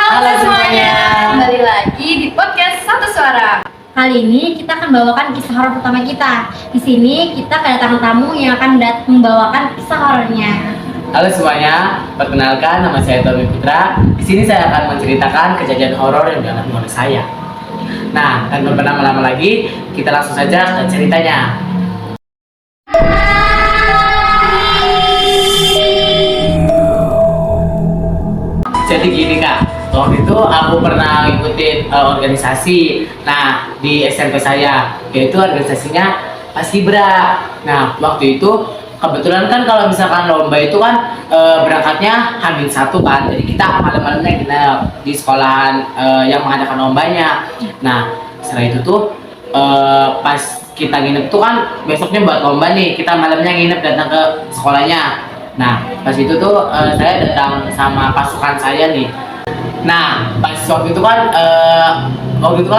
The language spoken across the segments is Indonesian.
Halo semuanya, kembali lagi di podcast Satu Suara. Kali ini kita akan bawakan kisah horor pertama kita. Di sini kita kedatangan tamu yang akan membawakan kisah horornya. Halo semuanya, perkenalkan nama saya Tommy Putra. Di sini saya akan menceritakan kejadian horor yang dialami oleh saya. Nah, tanpa berlama-lama lagi, kita langsung saja ke ceritanya. Jadi gini kak, waktu itu aku pernah ngikutin organisasi. Nah, di SMP saya, yaitu organisasinya Paskibra. Nah, waktu itu kebetulan kan kalau misalkan lomba itu kan berangkatnya H-1 kan. Jadi kita malam-malamnya nginep di sekolahan yang mengadakan lombanya. Nah, setelah itu tuh pas kita nginep tuh kan besoknya buat lomba nih, kita malamnya nginep datang ke sekolahnya. Nah, pas itu tuh saya datang sama pasukan saya nih. Nah, pas waktu itu kan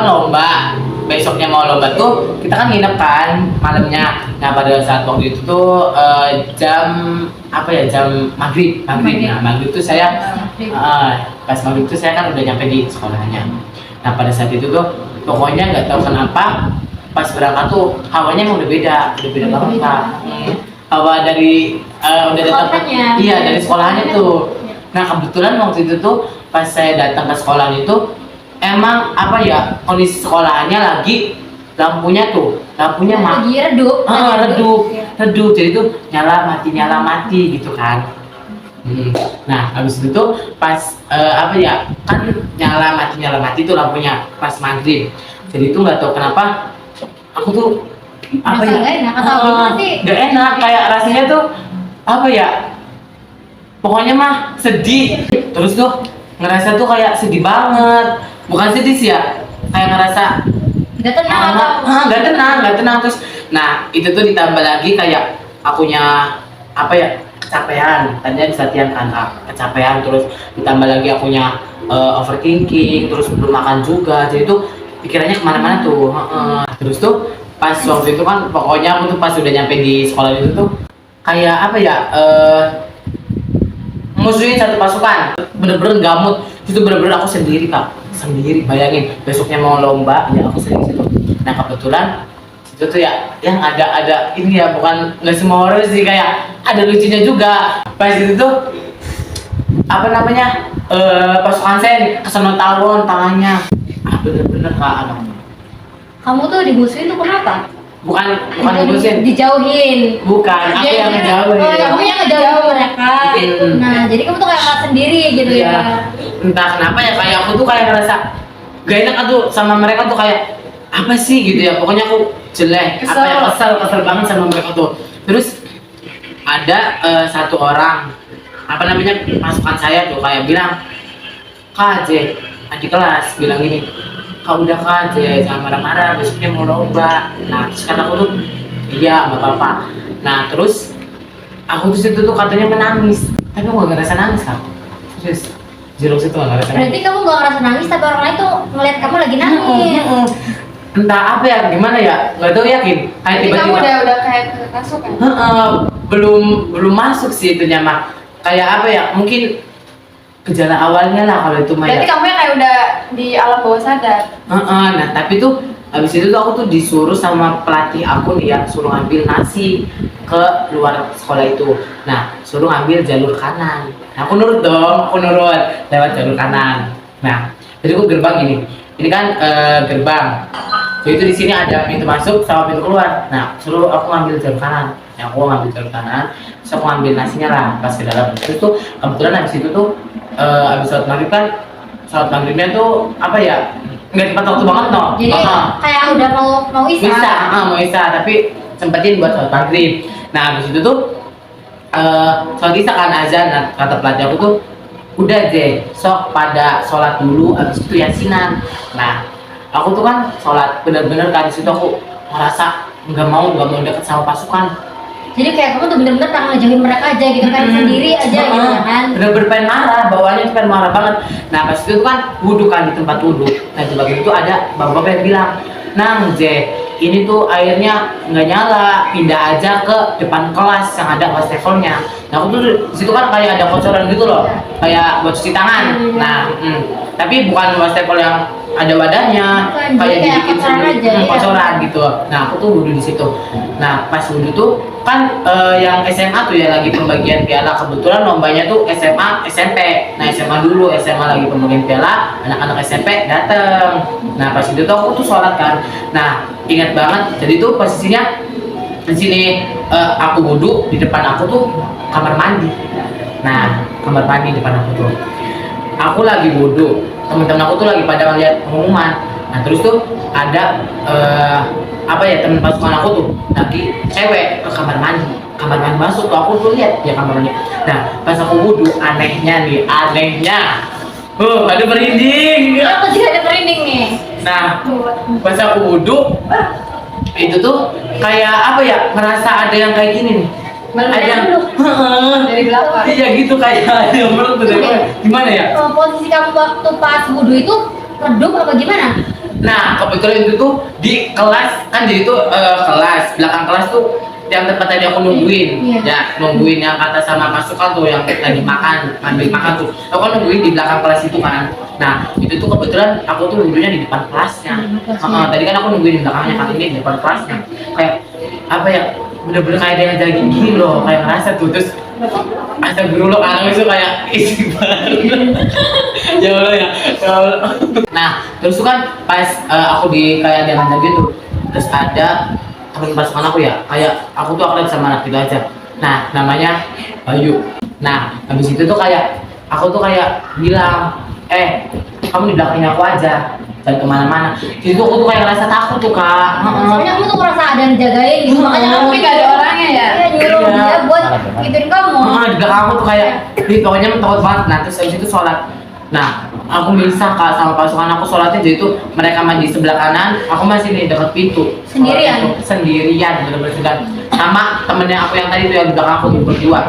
lomba. Besoknya mau lomba tuh kita kan nginep kan malamnya. Nah, pada saat waktu itu tuh jam maghrib. Nah, maghrib tuh saya pas maghrib tuh saya kan udah nyampe di sekolahnya. Nah, pada saat itu tuh pokoknya nggak tahu kenapa pas berangkat tuh hawanya emang udah beda banget Pak. Hawa dari udah datang dari sekolahnya tuh. Nah, kebetulan waktu itu tuh pas saya datang ke sekolah itu emang kondisi sekolahannya lagi lampunya Lagi redup. redup, jadi tuh nyala mati gitu kan. Nah, habis itu tuh pas kan nyala mati tuh lampunya pas maghrib. Jadi tuh nggak tahu kenapa aku tuh gak enak, kayak rasanya tuh pokoknya mah sedih. Terus tuh ngerasa tuh kayak sedih banget, bukan sedih sih ya, kayak ngerasa Gak tenang. gak tenang. Terus nah itu tuh ditambah lagi kayak akunya kecapean. Tadinya di latihan kan kecapean, terus ditambah lagi akunya overthinking, terus belum makan juga, jadi tuh pikirannya kemana-mana tuh. Terus tuh pas waktu itu kan pokoknya aku tuh pas udah nyampe di sekolah itu tuh kayak musuhin satu pasukan, bener-bener gamut. Itu bener-bener aku sendiri kak, bayangin besoknya mau lomba ya aku sendiri situ. Nah, kebetulan itu tuh yang ada ini ya, bukan nggak semua orang sih, kayak ada lucunya juga. Pas itu tuh pasukan saya kesenot tawon tangannya, bener-bener kak. Kamu tuh dimusuhin tuh kenapa? Bukan dimusuhin, dijauhin. bukan aku yang ngejauhin. Oh, kamu yang ngejauhin mereka. Nah, jadi kamu tuh kayak malah sendiri gitu ya. Entah kenapa ya, kayak aku tuh kayak ngerasa gak enak tuh sama mereka tuh, kayak apa sih gitu ya, pokoknya aku jelek, kesel banget sama mereka tuh. Terus ada satu orang pasukan saya tuh kayak bilang, Kak J, adik kelas bilang gini, Kak udah Kak J, jangan marah-marah, besoknya mau lomba. Nah, terus kata aku tuh iya gak apa-apa. Nah, terus aku tuh situ tuh katanya menangis, tapi aku gak ngerasa nangis kan. Terus jeruk situ gak ngerasa nangis. Berarti kamu gak ngerasa nangis, tapi orang lain tuh ngeliat kamu lagi nangis. Entah gimana ya, nggak tahu yakin. Kayak tiba-tiba. Kamu udah kayak masuk kan? Belum masuk sih itu mah. Kayak mungkin gejala awalnya lah kalau itu mah. Berarti kamu yang kayak udah di alam bawah sadar. Nah, tapi tuh habis itu tuh aku tuh disuruh sama pelatih aku nih suruh ambil nasi ke luar sekolah itu. Nah, suruh ambil jalur kanan. Nah, aku nurut lewat jalur kanan. Nah, jadi aku gerbang ini. Ini kan gerbang. Jadi itu di sini ada pintu masuk sama pintu keluar. Nah, suruh aku ngambil jalur kanan. Ya, aku ngambil jalur kanan, terus aku ngambil nasinya lah pas ke dalam. Terus tuh kebetulan habis itu tuh habis sholat maghrib kan, sholat maghribnya tuh nggak tepat waktu banget no. Jadi kayak udah mau isa, tapi sempetin buat sholat maghrib. Nah, habis itu tuh sholat isya kan azan. Nah, kata pelatih aku tuh udah deh, sok pada sholat dulu, habis itu yasinan. Nah, aku tuh kan sholat bener-bener kan, disitu aku ngerasa nggak mau deket sama pasukan. Jadi kayak kamu tuh bener-bener pengen ngejauhin mereka aja gitu, pengen sendiri aja gitu kan. Bener-bener pengen marah, bawaannya tuh pengen marah banget. Nah, pas itu kan wudhu kan, di tempat wudhu. Nah, di bagian itu ada bapak-bapak yang bilang, Nang J, ini tuh airnya nggak nyala, pindah aja ke depan kelas yang ada wastafelnya. Nah aku tuh di situ kan kayak ada kocoran gitu loh, kayak buat cuci tangan. Nah, tapi bukan wastafel yang ada wadahnya, Bukan, kayak jadi kayak dibikin kocoran sendiri, aja, ya. kocoran gitu. Nah aku tuh wudhu di situ. Nah pas wudhu tuh kan yang SMA tuh ya lagi pembagian piala, kebetulan lombanya tuh SMA SMP. Nah SMA dulu, SMA lagi pembagian piala, anak-anak SMP dateng. Nah pas itu tuh aku tuh sholat kan. Nah ingat banget, jadi tuh posisinya di sini aku wudhu, di depan aku tuh kamar mandi. Nah kamar mandi di depan aku tuh, aku lagi wudhu, teman-teman aku tuh lagi pada ngeliat pengumuman. Nah terus tuh ada apa ya, teman pasukan aku tuh lagi cewek ke kamar mandi masuk tuh, aku tuh lihat ya kamar mandi. Nah pas aku wudhu, anehnya ada merinding. Aku juga ada merinding nih. Nah pas aku wudhu itu tuh kayak apa ya, ngerasa ada yang kayak gini nih, ada yang Dari belakang. iya gitu, kayak ada yang meluk tuh dari bawah. Gimana ya. Posisi kamu waktu pas wudhu itu redup apa gimana? Nah kebetulan itu tuh di kelas kan, jadi itu kelas belakang kelas tuh yang tempat tadi aku nungguin. Iya. Ya nungguin yang kata sama pasukan tuh yang lagi ambil makan tuh, aku kan nungguin di belakang kelas itu kan. Nah itu tuh kebetulan aku tuh nungguinnya di depan kelasnya. Di depan kelasnya. Tadi kan aku nungguin di belakangnya, kan ini di depan kelasnya. Kayak apa ya, bener-bener kayak ada yang jaga gini loh, kayak ngerasa tuh. Terus ada guru anak itu kayak isi banget. Ya Allah ya Allah. Nah terus tuh kan pas aku di kayak jalan gitu, terus ada teman pasukan aku ya, kayak aku tuh akrab sama anak itu aja. Nah namanya Bayu. Nah habis itu tuh kayak aku tuh kayak bilang, kamu di belakangnya aku aja, jangan kemana-mana. Jadi tuh aku tuh kayak ngerasa takut tuh kak. Soalnya kamu tuh ngerasa ada yang jagain gitu, makanya kamu Tapi nggak ada orangnya ya. Iya, nyuruh Iya. dia buat gituin kamu. Di belakang aku tuh kayak, pokoknya takut banget. Nah terus habis itu sholat. Nah aku bisa kak sama pasukan aku sholatnya, jadi tuh mereka mandi sebelah kanan, aku masih nih dekat pintu. Sendirian? Sholat itu sendirian, bener-bener sendirian. Sama temennya aku yang tadi tuh yang di belakang aku berdua.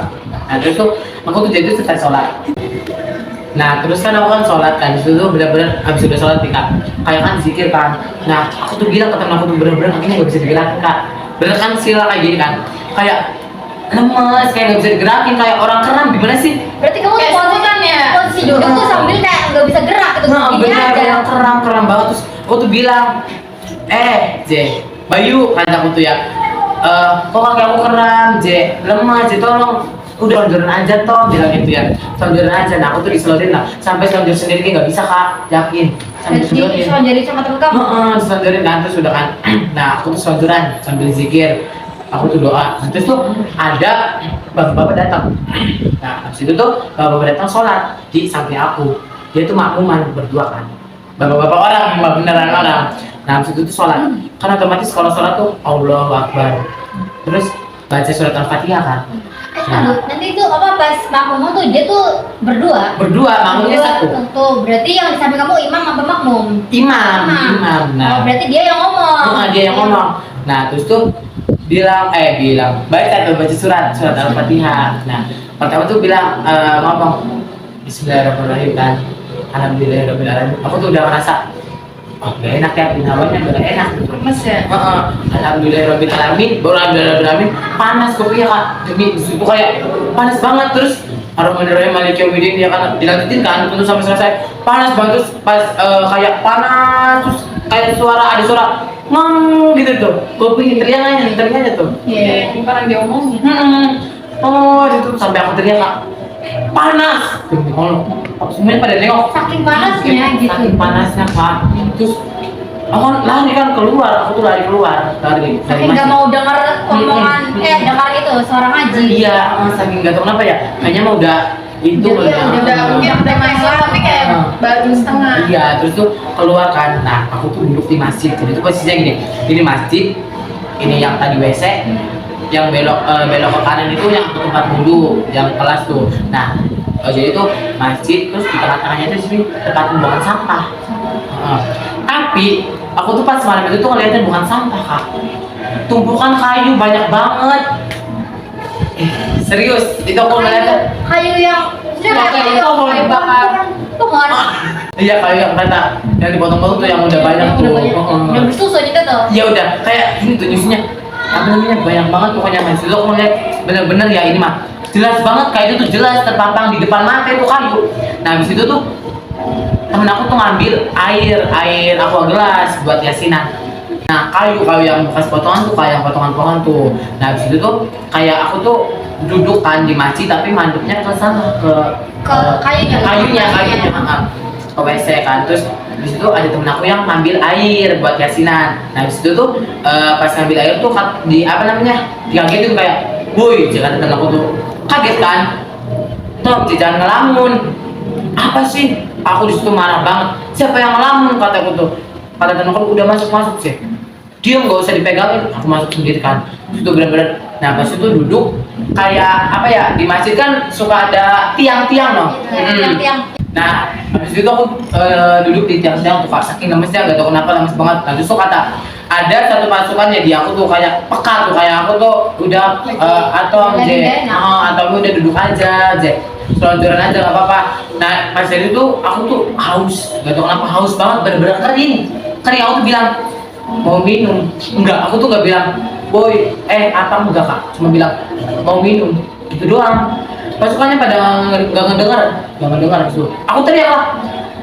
Nah terus tuh aku tuh jadi selesai sholat. Nah terus kan aku kan sholat kan, disitu tuh bener-bener habis udah sholat nih kak, kayak kan zikir kan. Nah aku tuh bilang ke temen aku tuh, bener-bener akhirnya gak bisa digerakin kak. Bener kan sila kayak gini kan, kayak lemes, kayak gak bisa digerakin, kayak orang kram. Gimana sih? Berarti kamu Kayak posisi sultan ya? posisi duduk tuh sambil kayak nggak bisa gerak gitu. Nah Gini bener, aja. kayak kram banget. Terus aku tuh bilang, Bayu, kata aku tuh ya, kok kaki aku kram, lemas, tolong udah selonjoran aja toh, bilang gitu ya, selonjoran aja. Nah aku tuh diselonjorin lah, sampai selonjor sendiri kayak nggak bisa kak, yakin. Sampai Jadi selonjorin. selonjorin sama temen kamu. Diselonjorin kan, terus udah kan. Nah aku tuh selonjoran sambil zikir, aku tuh doa. Terus tuh ada bapak-bapak datang. Nah habis itu tuh bapak-bapak datang sholat di samping aku. Dia tuh makmuman berdua kan, bapak-bapak orang, beneran orang. Nah habis itu tuh sholat, kan otomatis kalau sholat tuh Allahu Akbar, terus baca surat Al-Fatihah kan. Nanti itu apa pas makmum tuh dia tuh berdua. Makmumnya satu. Tuh, berarti yang di samping kamu imam apa makmum? Imam. Oh, berarti dia yang ngomong. Dia yang ngomong. Nah terus tuh bilang baca surat Al-Fatihah. Nah pertama tuh bilang ngomong Bismillahirrahmanirrahim kan, Alhamdulillahirrahmanirrahim. Aku tuh udah ngerasa gak enak ya, binawanya udah enak gitu. Mas ya. Alhamdulillahirrahmanirrahim, baru alhamdulillahirrahmanirrahim. Panas kopinya kak, demi itu kayak panas banget. Terus Ar-Rahmanir-Rahim Maliki Yaumiddin, ya kan dilanjutin kan untuk sampai selesai. Panas banget. Terus pas kayak panas, terus kayak ada suara gitu tuh. Kopi teriaknya tuh. Iya, orang dia omongin. Itu sampai aku teriak kak, panas. Demi Allah, semuanya pada nengok. Saking panasnya gitu. Saking panasnya kak. Terus aku kan lari keluar, aku tuh lari keluar dari Saking masjid. gak mau denger omongan, dengar itu suara ngaji. Iya, saking gak tau kenapa ya, kayaknya mah udah itu Iya, Udah mungkin udah masuk tapi kayak baru setengah. Iya, terus tuh keluar kan. Nah aku tuh duduk di masjid, jadi tuh posisinya gini, ini masjid, ini yang tadi WC, yang belok ke kanan itu yang tempat wudhu, yang kelas tuh. Nah jadi itu masjid, terus di tengah-tengahnya itu sini tempat pembuangan sampah. Tapi aku tuh pas malam itu tuh ngeliatnya bukan sampah kak, tumpukan kayu banyak banget. Serius, itu aku ngeliatnya. Kayu yang Kayu bakar. Tuh kan. Iya kayu yang kata yang dipotong-potong tuh yang udah banyak tuh. Udah bersusun itu tuh. Ya udah kayak ini tuh nyusunya apa namanya banyak banget pokoknya mas. Lo kalau lihat bener-bener ya ini mah jelas banget kayak itu tuh jelas terpampang di depan mata itu kayu. Nah habis itu tuh temen aku tuh ngambil air aqua gelas buat yasinan. Nah kayu yang bekas potongan tuh kayak potongan-potongan tuh. Nah habis itu tuh kayak aku tuh duduk kan di masjid tapi manduknya ke sana ke kayunya ke WC kan. Terus di situ ada temen aku yang ngambil air buat yasinan. Nah di situ tuh pas ngambil air tuh di apa namanya dikagetin kayak, woi jangan temen aku tuh kaget kan, Tom jangan ngelamun. Apa sih? Aku di situ marah banget. Siapa yang ngelamun kataku tuh? Kata temen aku udah masuk sih. Diam nggak usah dipegangin. Aku masuk sendiri kan. Itu benar-benar. Nah pas itu duduk kayak apa ya di masjid kan suka ada tiang-tiang loh. Tiang-tiang. Nah, habis itu aku duduk di tiang-tiang tuh saking lemesnya gak tau kenapa lemes banget. Nah, justru kata ada satu pasukannya di aku tuh kayak pekat tuh kayak aku tuh udah atau udah duduk aja, selonjoran aja gak apa-apa. Nah, pas dari itu aku tuh haus, gak tau kenapa haus banget, bener-bener kering. Aku tuh bilang mau minum, enggak, aku tuh gak bilang, boy, apa enggak kak, cuma bilang mau minum, gitu doang. Pasukannya pada nggak ngedengar itu. Aku teriak lah,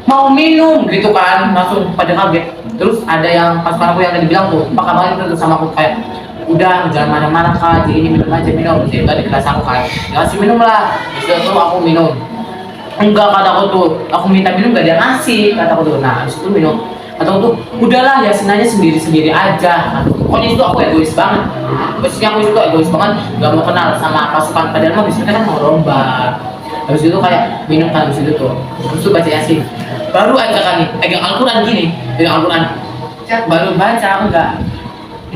mau minum gitu kan, langsung pada kaget. Terus ada yang pasukan aku yang tadi bilang tuh, Pak Kamal itu sama aku kayak, udah jangan marah-marah kak, jadi ini minum aja minum. Jadi tadi kelas aku kayak, kasih minum lah. Terus itu aku minum. Enggak kata aku tuh, aku minta minum gak dia ngasih kata aku tuh. Nah habis itu minum. Atau tuh udahlah yasinannya sendiri aja. Pokoknya itu aku egois banget. Maksudnya aku itu egois banget, gak mau kenal sama pasukan. Padahal mah biasanya kan mau lomba. Habis itu kayak minum kan habis itu tuh. Terus itu baca yasin. Baru aja kan nih, pegang Al-Quran gini, pegang Al-Quran. Baru baca aku nggak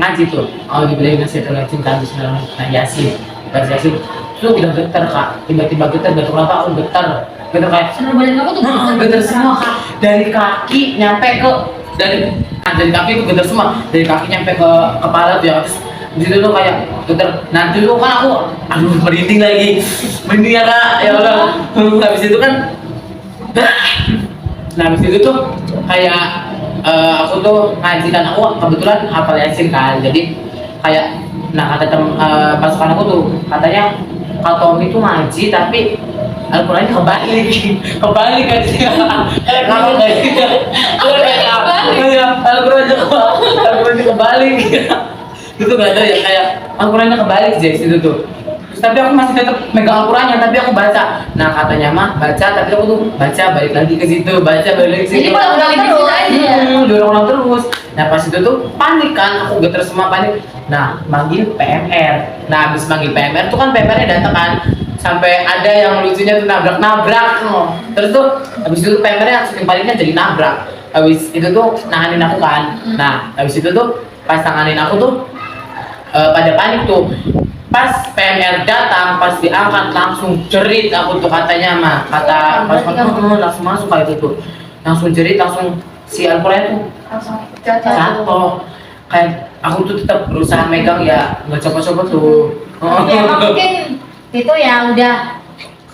ngaji tuh. Oh dibilang nasi itu cinta Bismillah. Nah yasin, baca yasin. Terus udah getar kak, tiba-tiba getar, gak tahu kenapa aku getar kayak seluruh badan kamu tuh getar semua kak, dari kaki nyampe ke dari kaki itu getar semua, dari kaki nyampe ke kepala tuh ya. Terus di situ tuh kayak getar. Nanti tuh kan aku merinding lagi, merinding ya kak, ya Allah. Habis itu kan, nah habis itu tuh kayak aku tuh ngaji kan, aku kebetulan hafal yasin kan, jadi kayak kata pasukan aku tuh katanya Kak Tommy tuh ngaji tapi Al-Qurannya kebalik kan sih. Kalau nggak sih, Al-Qurannya kebalik. Itu nggak ada ya kayak Al-Qurannya kebalik sih itu tuh. Terus, tapi aku masih tetap megang Al-Qurannya tapi aku baca. Nah katanya mah baca tapi aku tuh baca balik lagi ke situ, baca balik lagi ke situ. Jadi ulang terus aja. Dorong terus. Nah pas itu tuh panik kan, aku getar semua panik. Nah manggil PMR. Nah habis manggil PMR tuh kan PMR-nya datang kan. Sampai ada yang lucunya tuh nabrak. Terus tuh habis itu PMR-nya saking paniknya jadi nabrak. Habis itu tuh nanganin aku kan. Nah habis itu tuh pas nanganin aku tuh pada panik tuh. Pas PMR datang, pas diangkat langsung jerit aku tuh katanya mah kata pas langsung masuk kayak itu tuh. Langsung jerit, langsung si Al-Quran tuh jatuh. Kayak aku tuh tetap berusaha megang ya, nggak coba-coba tuh. Ya mungkin itu ya udah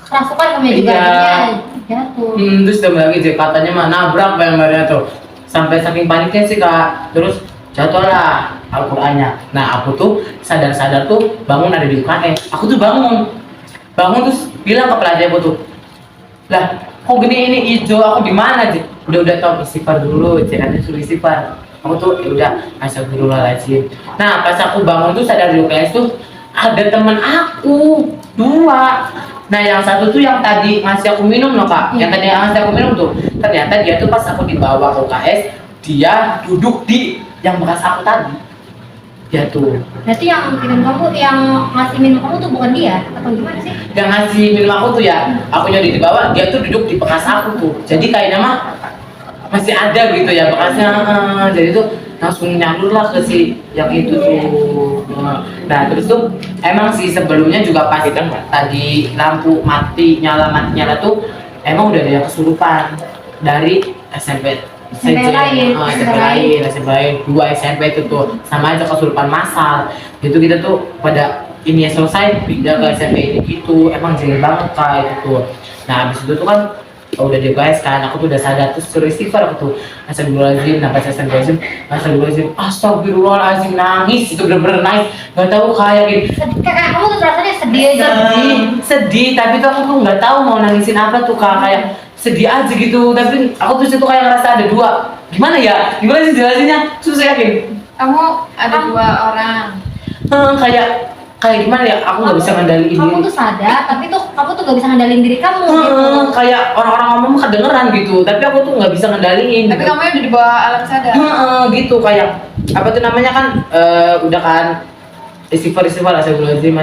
kerasukan kami juga jatuh. Terus udah lagi sih katanya mah nabrak PMR-nya tuh. Sampai saking paniknya sih kak, terus jatuhlah Al-Qurannya. Nah aku tuh sadar tuh bangun ada di UKM. Aku tuh bangun terus bilang ke pelajar aku tuh, lah kok gini ini hijau aku di mana sih? Udah tau istighfar dulu, jangan suruh istighfar. Aku tuh ya udah astagfirullahaladzim. Nah pas aku bangun tuh sadar di UKS tuh ada teman aku 2. Nah yang satu tuh yang tadi ngasih aku minum loh kak, yang tadi ngasih aku minum tuh ternyata dia tuh pas aku dibawa ke UKS dia duduk di yang bekas aku tadi. Dia tuh. Berarti yang ngasih minum kamu tuh bukan dia atau gimana sih? Yang ngasih minum aku tuh ya, aku jadi dibawa, dia tuh duduk di bekas aku tuh. Jadi kayaknya mah masih ada gitu ya bekasnya. Jadi tuh langsung nyalur lah ke si yang itu tuh. Nah terus tuh emang sih sebelumnya juga pas tadi lampu mati nyala tuh emang udah ada yang kesurupan dari SMP lain, 2 SMP itu tuh sama aja kesurupan massal. Itu kita tuh pada ini selesai pindah ke SMP ini gitu, emang jahil banget kak itu tuh. Nah habis itu tuh kan udah di UKS kan, aku tuh udah sadar, terus suruh istighfar aku tuh, astagfirullahaladzim, nafas astagfirullahaladzim, astagfirullahaladzim, astagfirullahaladzim, nangis, itu bener-bener nangis, gak tahu kayak gini. Kakak kamu tuh rasanya sedih aja. Sedih, tapi tuh aku tuh nggak tahu mau nangisin apa tuh kak, kayak sedih aja gitu, tapi aku tuh situ kayak ngerasa ada dua, gimana sih jelasinnya, susah yakin. Kamu ada dua orang. Kayak gimana ya, aku nggak bisa ngendaliin Kamu diri. tuh sadar, tapi tuh kamu tuh gak bisa ngendalin diri kamu gitu. Kayak orang-orang ngomong kedengeran gitu, tapi aku tuh nggak bisa ngendaliin. Tapi gitu. kamu udah di bawah alam sadar. Gitu kayak apa tuh namanya kan, udah kan istighfar astagfirullahaladzim.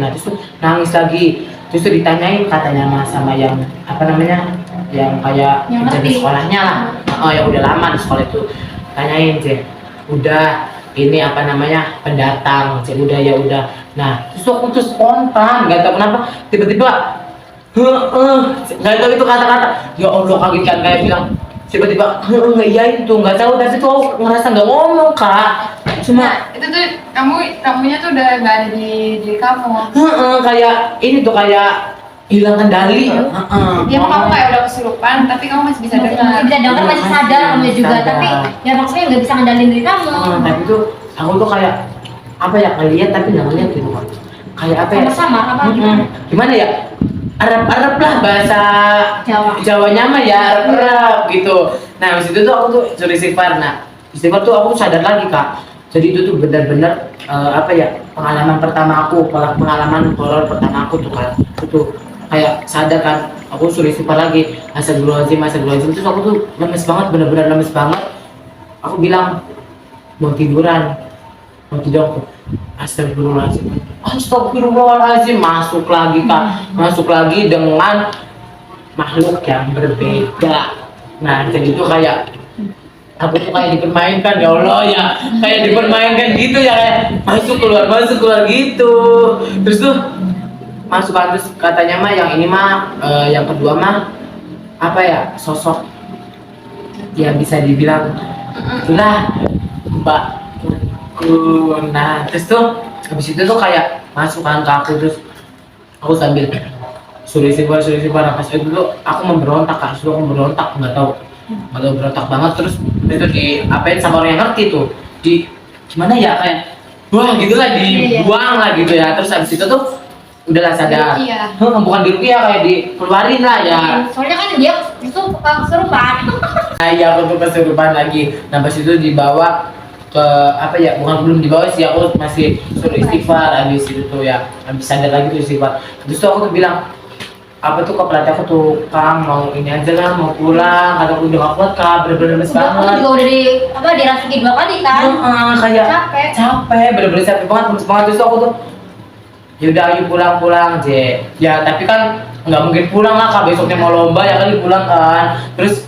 Nah terus tuh nangis lagi, terus tuh ditanyain katanya sama yang apa namanya, yang kayak Yang jadi ngerti. sekolahnya lah, yang udah lama di sekolah itu, tanyain sih, udah ini apa namanya pendatang, sih udah ya udah. Nah terus aku tuh spontan, nggak tahu kenapa tiba-tiba nggak tahu itu kata-kata, ya Allah kaget kan, kayak bilang tiba-tiba nggak itu nggak tahu, tapi tuh aku ngerasa nggak ngomong kak, cuma Nah, itu tuh kamunya tuh udah nggak ada di diri kamu. kayak ini tuh kayak hilang kendali. Ya kamu kayak udah kesurupan, tapi kamu masih bisa dengar. Masih bisa dengar, masih sadar kamu juga, Sadar. tapi ya maksudnya nggak bisa ngendalin diri kamu. Tapi tuh aku tuh kayak apa ya, ngeliat tapi nggak ngeliat gitu kan, kayak apa ya, Sama-sama apa gimana? gimana ya, Arab lah bahasa Jawa. Jawanya mah ya Arab gitu. Nah habis itu tuh aku tuh suruh istighfar. Nah istighfar tuh aku sadar lagi kak, jadi itu tuh benar-benar apa ya, pengalaman pertama aku, pengalaman horor pertama aku tuh kan, itu kayak sadar kan, aku suruh istighfar lagi, astagfirullahaladzim, terus aku tuh lemes banget, benar-benar lemes banget. Aku bilang mau tidur aku, astagfirullahaladzim, masuk lagi kak, masuk lagi dengan makhluk yang berbeda. Nah jadi itu kayak aku tuh kayak dipermainkan, ya Allah ya, kayak dipermainkan gitu ya, kayak masuk keluar gitu. Terus tuh masuk kan, terus katanya mah yang ini mah yang kedua mah apa ya, sosok ya bisa dibilang itulah mbakku. Nah terus tuh habis itu tuh kayak masuk kan ke aku, terus aku sambil suruh istighfar pas itu tuh aku memberontak kak, aku memberontak, nggak tahu berontak banget. Terus itu di apain sama orang yang ngerti tuh, di gimana ya, kayak wah gitulah, dibuang lah gitu ya. Terus habis itu tuh udahlah sadar, bukan diruqyah, kayak dikeluarin lah ya. Soalnya kan dia itu kesurupan. Nah iya, aku tuh kesurupan lagi. Nah pas itu dibawa ke apa ya, belum dibawa sih, aku masih suruh istighfar. Habis itu tuh ya, habis sadar lagi tuh istighfar. Terus tuh aku tuh bilang apa tuh ke pelatih aku tuh, Kang mau ini aja lah, mau pulang, kata aku udah gak kuat kak, bener-bener lemes Udah, kamu banget. juga udah dirasuki 2 kali kan? Kayak Capek. bener-bener capek banget, lemes banget. Terus aku tuh yaudah ayo pulang Je, ya tapi kan nggak mungkin pulang lah kak, besoknya mau lomba ya kali pulang kan. Terus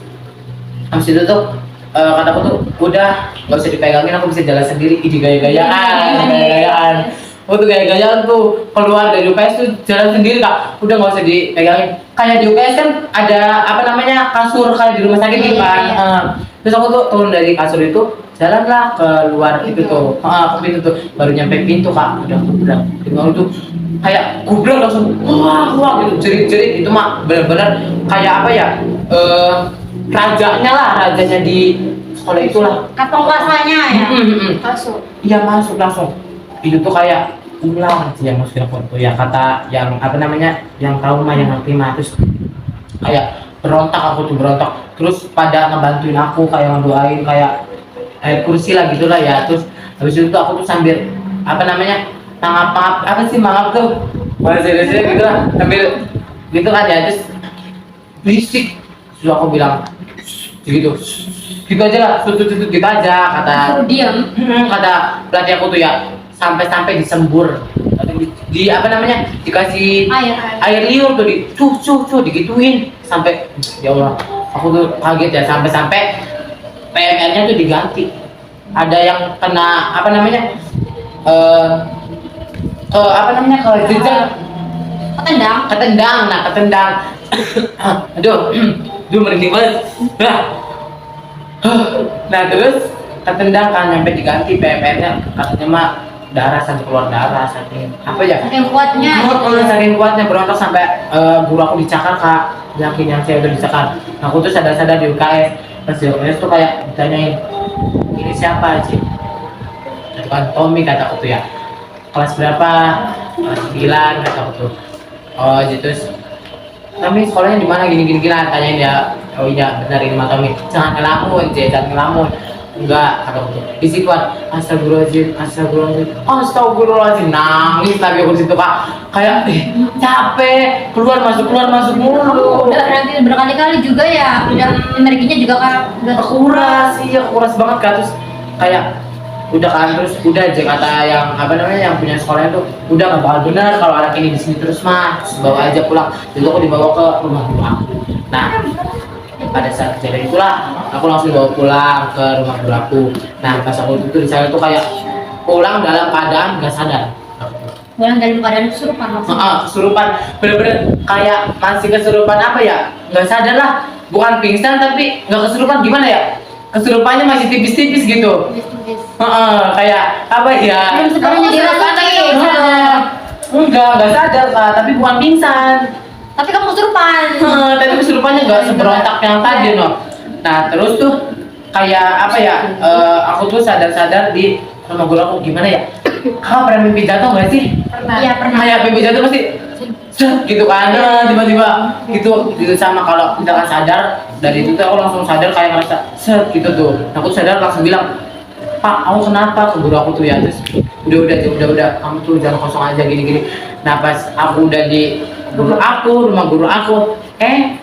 habis itu tuh kataku tuh udah nggak usah dipegangin, aku bisa jalan sendiri. Ide gaya-gayaan. Aku tuh gaya-gayaan tuh keluar dari UKS tuh jalan sendiri kak, udah nggak usah dipegangin. Kayak di UKS kan ada apa namanya, kasur kayak di rumah sakit gitu kan. Terus aku tuh turun dari kasur itu, jalanlah keluar itu tuh, ke pintu tuh, baru nyampe pintu kak, udah gubrak. Di bawah tuh kayak gubrak langsung, wah gitu, jerit-jerit. Itu mah bener-bener kayak apa ya, rajanya di sekolah itulah. Kantong kuasanya ya. Masuk. Iya masuk langsung. Itu tuh kayak ulang sih yang masukin aku tuh ya, kata yang apa namanya, yang trauma, yang ngerti mah. Terus kayak aku tuh berontak, terus pada ngebantuin aku, kayak ngedoain, kayak kursi lah gitulah ya. Terus habis itu tuh aku tuh sambil apa namanya, mangap tuh bahasa Indonesia gitu lah, sambil gitu kan ya. Terus berisik, terus aku bilang gitu aja lah, tutut gitu aja, kata Suruh diam. kata pelatih aku tuh ya, sampai disembur di apa namanya, dikasih air liur tuh, di cuh digituin sampai, ya Allah aku tuh kaget ya, sampai PMR-nya tuh diganti. Ada yang kena apa namanya, ke jejak, ketendang. Aduh merinding banget. Nah terus ketendang kan, sampai diganti PMR-nya, katanya mah darah sampai keluar darah, saking apa ya? Saking kuatnya. Saking kuatnya berontak sampai guru aku dicakar kak, yakin yang saya udah dicakar. Nah, aku tuh sadar-sadar di UKS, pas di UKS tuh kayak ditanyain, ini siapa sih? Itu kan Tommy kata aku tuh ya. Kelas berapa? Kelas 9 kata aku tuh. Oh gitu. Tommy sekolahnya di mana gini tanyain dia. Oh iya benar ini Mas Tommy. Jangan ngelamun, jangan ngelamun. Enggak, kata aku tuh. Di situ kan astagfirullahaladzim, nangis lagi aku di situ kak. Kayak capek, keluar masuk mulu. Udah nanti berkali-kali juga ya, udah energinya juga kan udah Kuras, iya kuras banget kak. Terus kayak udah kan, terus udah aja kata yang apa namanya yang punya sekolahnya tuh udah nggak bakal benar kalau anak ini di sini terus mah, terus bawa aja pulang. Jadi aku dibawa ke rumah guru aku. Nah pada saat kejadian itulah aku langsung bawa pulang ke rumah guru aku. Nah pas aku itu di sana tuh kayak pulang dalam keadaan gak sadar. pulang dari keadaan kesurupan maksudnya. Kesurupan, bener-bener kayak masih kesurupan apa ya? Nggak sadar lah, bukan pingsan tapi nggak kesurupan gimana ya? Kesurupannya masih tipis-tipis gitu. Tipis-tipis. Kayak apa ya? Belum sepenuhnya dirasai. Nggak sadar kak, tapi bukan pingsan. Tapi kamu kesurupan. Tapi kesurupannya nggak seberontak yang tadi no. Nah terus tuh kayak apa ya? Aku tuh sadar-sadar di rumah guru aku gimana ya? Kakak pernah mimpi jatuh nggak sih? Iya pernah. Kayak mimpi jatuh pasti gitu kan, tiba-tiba gitu sama kalau misalkan sadar dari itu tuh aku langsung sadar kayak ngerasa gitu tuh. Aku sadar langsung bilang, Pak, aku kenapa ke guru aku tuh ya? Terus udah kamu tuh jangan kosong aja gini. Nah pas aku udah di rumah guru aku,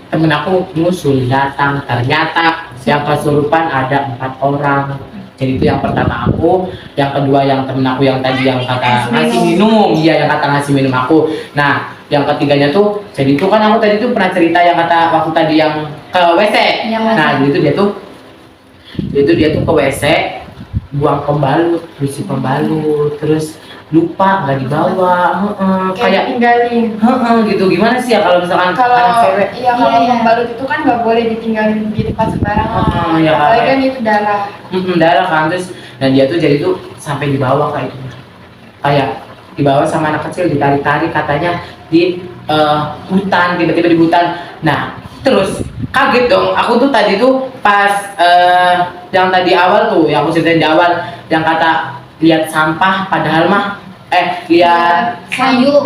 temen aku nyusul datang, ternyata yang kesurupan ada 4 orang. Jadi itu yang pertama aku, yang kedua yang temen aku yang tadi yang kata ngasih minum, iya yang kata ngasih minum aku. Nah yang ketiganya tuh, jadi itu kan aku tadi tuh pernah cerita yang kata waktu tadi yang ke WC. Nah jadi itu dia tuh ke WC buang pembalut, berisi pembalut, terus lupa nggak dibawa, kayak tinggalin. gitu. Gimana sih ya kalau misalkan anak cewek? Iya kalau pembalut itu kan nggak boleh ditinggalin di tempat sembarangan. Iya, Apalagi kan itu darah. Darah kan, terus dan dia tuh jadi tuh sampai dibawa kayak itu, kayak dibawa sama anak kecil ditarik-tarik katanya di hutan, tiba-tiba di hutan. Nah terus kaget dong aku tuh tadi tuh pas yang tadi awal tuh yang aku ceritain di awal yang kata lihat sampah padahal mah lihat kayu.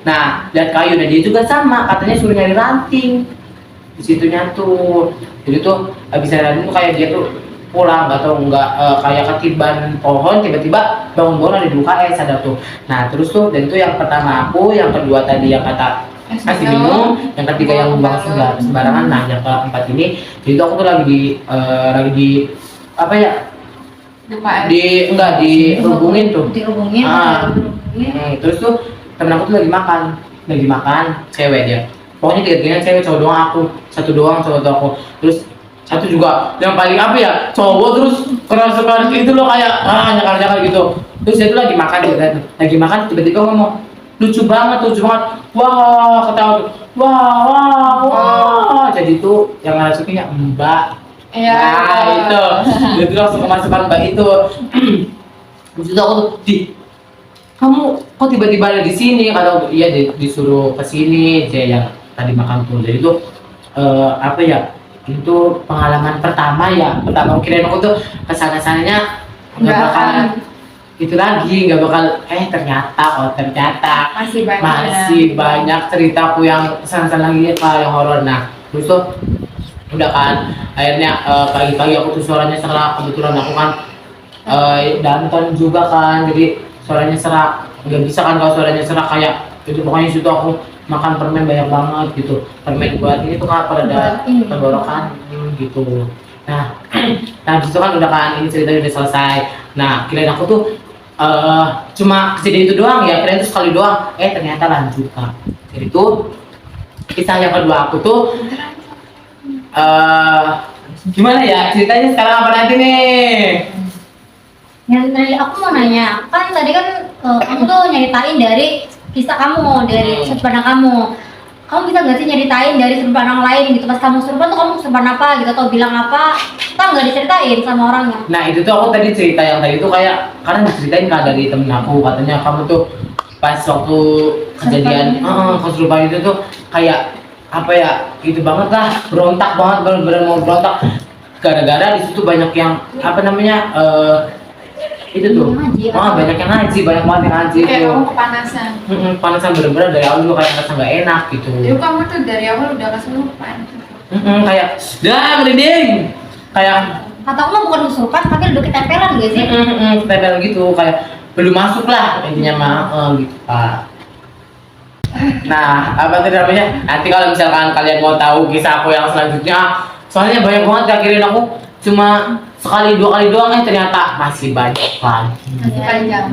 Nah lihat kayu, nah dia juga sama katanya suruh nyari ranting di situnya tuh. Jadi tuh abis nyari ranting tuh kayak dia tuh pulang kayak ketiban pohon, tiba-tiba bangun-bangun ada di UKS ada tuh. Nah terus tuh dan itu yang pertama aku, yang kedua tadi yang kata kasih minum, yang ketiga yang buang sembarangan. Nah yang keempat ini jadi tuh aku tuh lagi di apa ya, dihubungin tuh. Terus tuh temen aku tuh lagi makan cewek dia, pokoknya tiga-tiganya cewek, cowok doang aku, satu doang cowok tuh aku. Terus satu juga yang paling apa ya, cowok, terus keras sekali itu loh kayak nyakar gitu. Terus dia tuh lagi makan tiba-tiba ngomong lucu banget, wah ketawa tuh, wah. Jadi tuh yang ngarasukinnya mbak. Iya. Nah itu, dia tuh langsung kemasukan mbak itu. Terus aku tuh kamu kok tiba-tiba ada di sini? Kata aku, iya disuruh ke sini, dia yang tadi makan tuh. Jadi tuh apa ya? Itu pengalaman pertama kirain aku tuh kesana-sananya nggak bakal itu lagi, nggak bakal ternyata masih banyak ceritaku yang kesana lagi yang horor. Nah terus tuh udah kan akhirnya pagi-pagi aku tuh suaranya serak, kebetulan aku kan danton juga kan, jadi suaranya serak, nggak bisa kan kalau suaranya serak kayak itu. Pokoknya situ aku makan permen banyak banget gitu, permen buat ini tuh kan pada tenggorokan gitu. Nah disitu kan udah kan ini ceritanya udah selesai. Nah kirain aku tuh cuma kejadian itu doang ya, kirain itu sekali doang, ternyata lanjut kan. Jadi tuh kisah yang kedua aku tuh gimana ya ceritanya sekarang apa nanti nih? Yang tadi aku mau nanya, kan tadi kan kamu tuh nyeritain dari kisah kamu, dari sudut pandang kamu. Kamu bisa nggak sih nyeritain dari sudut pandang lain gitu, pas kamu kesurupan tuh kamu kesurupan apa gitu, atau bilang apa kita nggak diceritain sama orangnya. Nah itu tuh aku tadi cerita yang tadi tuh kayak karena diceritain kan dari temen aku, katanya kamu tuh pas waktu kejadian kesurupan itu tuh kayak apa ya, itu banget lah, berontak banget, bener-bener mau berontak gara-gara di situ banyak yang apa namanya itu tuh Ngaji, banyak yang ngaji, banyak banget yang ngaji Kayak itu. kamu kepanasan. Panasan bener-bener dari awal juga kayak ngerasa nggak enak gitu. Yuk kamu tuh dari awal udah kesurupan. Kayak dah merinding, kayak Atau aku mah bukan kesurupan tapi udah ketempelan gak sih? tempel gitu, kayak belum masuk lah intinya mah gitu Pak. Nah apa tadi namanya, nanti kalau misalkan kalian mau tahu kisah aku yang selanjutnya, soalnya banyak banget akhirin aku cuma sekali dua kali doang ternyata masih banyak lagi. Masih panjang.